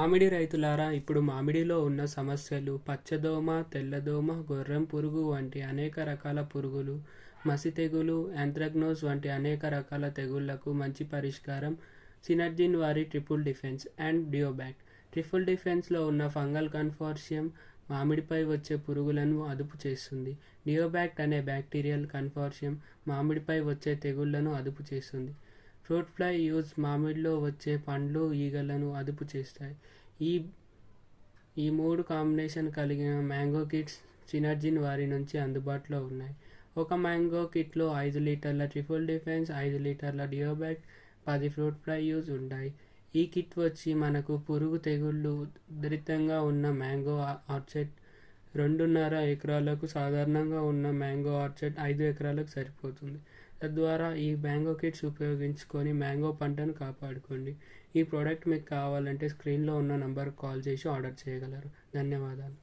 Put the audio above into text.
మామిడి రైతులారా, ఇప్పుడు మామిడిలో ఉన్న సమస్యలు పచ్చదోమ, తెల్లదోమ, గొర్రెం పురుగు వంటి అనేక రకాల పురుగులు, మసి తెగులు, యాంత్రాక్నోస్ వంటి అనేక రకాల తెగుళ్లకు మంచి పరిష్కారం సినర్జిన్ వారి ట్రిపుల్ డిఫెన్స్ అండ్ డియోబ్యాక్ట్. ట్రిపుల్ డిఫెన్స్లో ఉన్న ఫంగల్ కన్సార్టియం మామిడిపై వచ్చే పురుగులను అదుపు చేస్తుంది. డియోబ్యాక్ట్ అనే బ్యాక్టీరియల్ కన్సార్టియం మామిడిపై వచ్చే తెగుళ్లను అదుపు చేస్తుంది. ఫ్రూట్ ఫ్లై యూజ్ మామిడిలో వచ్చే పండ్లు, ఈగలను అదుపు చేస్తాయి. ఈ మూడు కాంబినేషన్ కలిగిన మ్యాంగో కిట్స్ సినర్జిన్ వారి నుంచి అందుబాటులో ఉన్నాయి. ఒక మ్యాంగో కిట్లో 5 లీటర్ల ట్రిపుల్ డిఫెన్స్, 5 లీటర్ల డియోబ్యాక్ట్, 10 ఫ్రూట్ ఫ్లై యూజ్ ఉంటాయి. ఈ కిట్ వచ్చి మనకు పురుగు తెగుళ్ళు ఉధృతంగా ఉన్న మ్యాంగో ఆర్చర్డ్ 2.5 ఎకరాలకు, సాధారణంగా ఉన్న మ్యాంగో ఆర్చర్డ్ 5 ఎకరాలకు సరిపోతుంది. తద్వారా ఈ మ్యాంగో కిట్స్ ఉపయోగించుకొని మ్యాంగో పంటను కాపాడుకోండి. ఈ ప్రోడక్ట్ మీకు కావాలంటే స్క్రీన్లో ఉన్న నంబర్కి కాల్ చేసి ఆర్డర్ చేయగలరు. ధన్యవాదాలు.